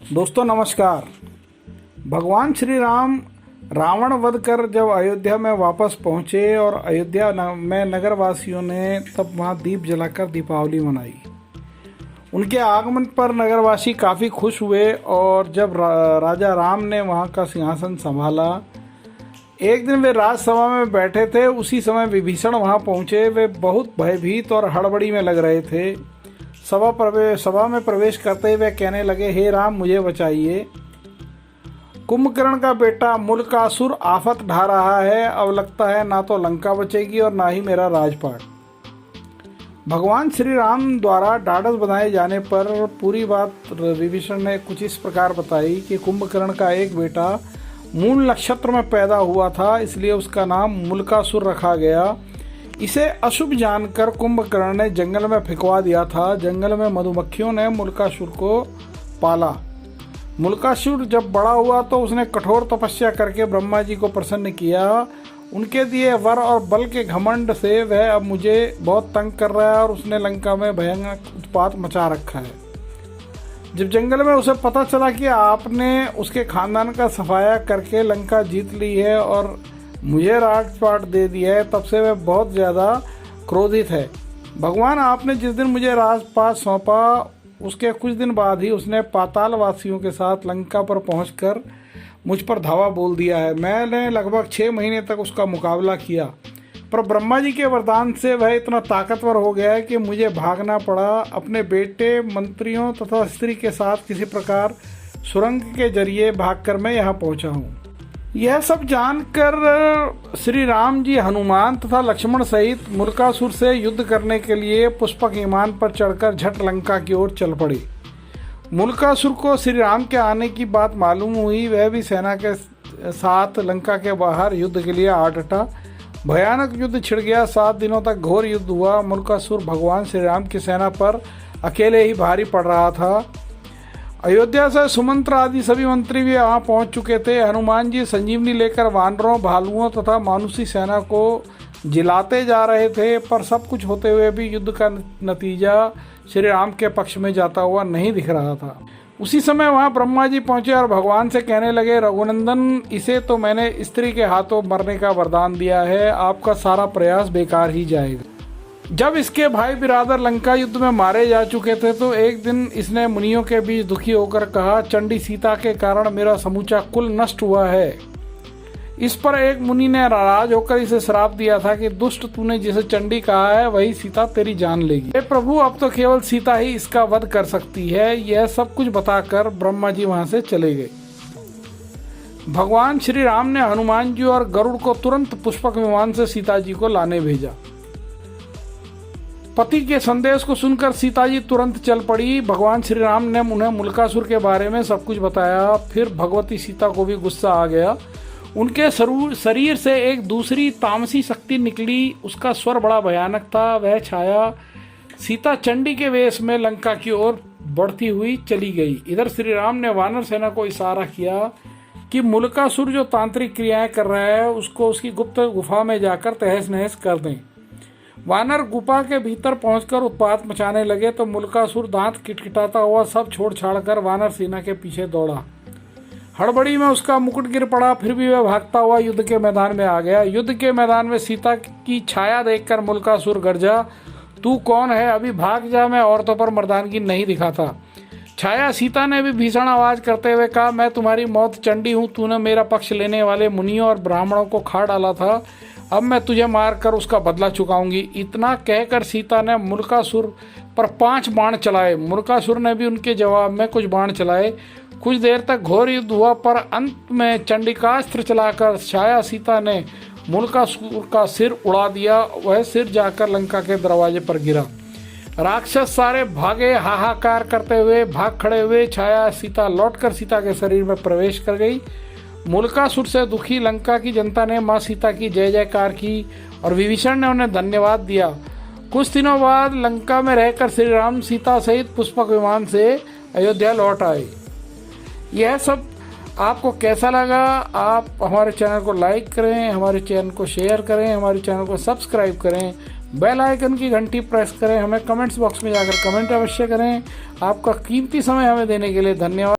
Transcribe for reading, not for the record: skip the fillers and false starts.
दोस्तों नमस्कार। भगवान श्री राम रावण वध कर जब अयोध्या में वापस पहुंचे और अयोध्या में नगरवासियों ने तब वहां दीप जलाकर दीपावली मनाई। उनके आगमन पर नगरवासी काफ़ी खुश हुए और जब राजा राम ने वहां का सिंहासन संभाला, एक दिन वे राजसभा में बैठे थे। उसी समय विभीषण वहां पहुंचे। वे बहुत भयभीत और हड़बड़ी में लग रहे थे। सभा में प्रवेश करते हुए कहने लगे, हे राम मुझे बचाइए। कुंभकर्ण का बेटा मूलकासुर आफत ढा रहा है। अब लगता है ना तो लंका बचेगी और ना ही मेरा राजपाट। भगवान श्री राम द्वारा ढाढ़स बंधाए जाने पर पूरी बात विभीषण ने कुछ इस प्रकार बताई कि कुंभकर्ण का एक बेटा मूल नक्षत्र में पैदा हुआ था, इसलिए उसका नाम मूलकासुर रखा गया। इसे अशुभ जानकर कुंभकर्ण ने जंगल में फेंकवा दिया था। जंगल में मधुमक्खियों ने मूलकासुर को पाला। मूलकासुर जब बड़ा हुआ तो उसने कठोर तपस्या करके ब्रह्मा जी को प्रसन्न किया। उनके दिए वर और बल के घमंड से वह अब मुझे बहुत तंग कर रहा है और उसने लंका में भयंकर उत्पात मचा रखा है। जब जंगल में उसे पता चला कि आपने उसके खानदान का सफाया करके लंका जीत ली है और मुझे राजपाट दे दिया है, तब से वह बहुत ज़्यादा क्रोधित है। भगवान आपने जिस दिन मुझे राजपाट सौंपा उसके कुछ दिन बाद ही उसने पाताल वासियों के साथ लंका पर पहुंचकर मुझ पर धावा बोल दिया है। मैंने लगभग 6 महीने तक उसका मुकाबला किया, पर ब्रह्मा जी के वरदान से वह इतना ताकतवर हो गया है कि मुझे भागना पड़ा। अपने बेटे, मंत्रियों तथा स्त्री के साथ किसी प्रकार सुरंग के जरिए भागकर मैं यहाँ पहुँचा हूँ। यह सब जानकर श्री राम जी हनुमान तथा लक्ष्मण सहित मूलकासुर से युद्ध करने के लिए पुष्पक विमान पर चढ़कर झट लंका की ओर चल पड़े। मूलकासुर को श्री राम के आने की बात मालूम हुई। वह भी सेना के साथ लंका के बाहर युद्ध के लिए आ डटा। भयानक युद्ध छिड़ गया। 7 दिनों तक घोर युद्ध हुआ। मूलकासुर भगवान श्री राम की सेना पर अकेले ही भारी पड़ रहा था। अयोध्या से सुमंत्र आदि सभी मंत्री भी वहाँ पहुँच चुके थे। हनुमान जी संजीवनी लेकर वानरों, भालुओं तथा मानुषी सेना को जिलाते जा रहे थे, पर सब कुछ होते हुए भी युद्ध का नतीजा श्री राम के पक्ष में जाता हुआ नहीं दिख रहा था। उसी समय वहाँ ब्रह्मा जी पहुँचे और भगवान से कहने लगे, रघुनंदन, इसे तो मैंने स्त्री के हाथों मरने का वरदान दिया है। आपका सारा प्रयास बेकार ही जाएगा। जब इसके भाई बिरादर लंका युद्ध में मारे जा चुके थे तो एक दिन इसने मुनियों के बीच दुखी होकर कहा, चंडी सीता के कारण मेरा समूचा कुल नष्ट हुआ है। इस पर एक मुनि ने नाराज होकर इसे श्राप दिया था कि दुष्ट, तूने जिसे चंडी कहा है वही सीता तेरी जान लेगी। हे प्रभु, अब तो केवल सीता ही इसका वध कर सकती है। यह सब कुछ बताकर ब्रह्मा जी वहां से चले गए। भगवान श्री राम ने हनुमान जी और गरुड़ को तुरंत पुष्पक विमान से सीता जी को लाने भेजा। पति के संदेश को सुनकर सीता जी तुरंत चल पड़ी। भगवान श्री राम ने उन्हें मूलकासुर के बारे में सब कुछ बताया। फिर भगवती सीता को भी गुस्सा आ गया। उनके शरीर से एक दूसरी तामसी शक्ति निकली। उसका स्वर बड़ा भयानक था। वह छाया सीता चंडी के वेश में लंका की ओर बढ़ती हुई चली गई। इधर श्री राम ने वानर सेना को इशारा किया कि मूलकासुर जो तांत्रिक क्रियाएं कर रहा है उसको उसकी गुप्त गुफा में जाकर तहस नहस कर दें। वानर गुफा के भीतर पहुंचकर उत्पात मचाने लगे तो मूलकासुर दांत किटकिटाता हुआ सब छोड़ छाड़कर वानर सेना के पीछे दौड़ा। हड़बड़ी में उसका मुकुट गिर पड़ा। फिर भी वह भागता हुआ युद्ध के मैदान में आ गया। युद्ध के मैदान में सीता की छाया देखकर मूलकासुर गरजा, तू कौन है? अभी भाग जा, मैं औरतों पर मर्दानगी नहीं दिखाता। छाया सीता ने भी भीषण आवाज करते हुए कहा, मैं तुम्हारी मौत चंडी हूँ। तूने मेरा पक्ष लेने वाले मुनियों और ब्राह्मणों को खा डाला था। अब मैं तुझे मारकर उसका बदला चुकाऊंगी। इतना कहकर सीता ने मूलकासुर पर 5 बाण चलाए। मूलकासुर ने भी उनके जवाब में कुछ बाण चलाए। कुछ देर तक घोर युद्ध हुआ, पर अंत में चंडिकास्त्र चलाकर छाया सीता ने मूलकासुर का सिर उड़ा दिया। वह सिर जाकर लंका के दरवाजे पर गिरा। राक्षस सारे भागे, हाहाकार करते हुए भाग खड़े हुए। छाया सीता लौटकर सीता के शरीर में प्रवेश कर गई। मूलकासुर से दुखी लंका की जनता ने माँ सीता की जय जयकार की और विभीषण ने उन्हें धन्यवाद दिया। कुछ दिनों बाद लंका में रहकर श्री राम सीता सहित पुष्पक विमान से अयोध्या लौट आए। यह सब आपको कैसा लगा? आप हमारे चैनल को लाइक करें, हमारे चैनल को शेयर करें, हमारे चैनल को सब्सक्राइब करें, बेल आइकन की घंटी प्रेस करें, हमें कमेंट्स बॉक्स में जाकर कमेंट अवश्य करें। आपका कीमती समय हमें देने के लिए धन्यवाद।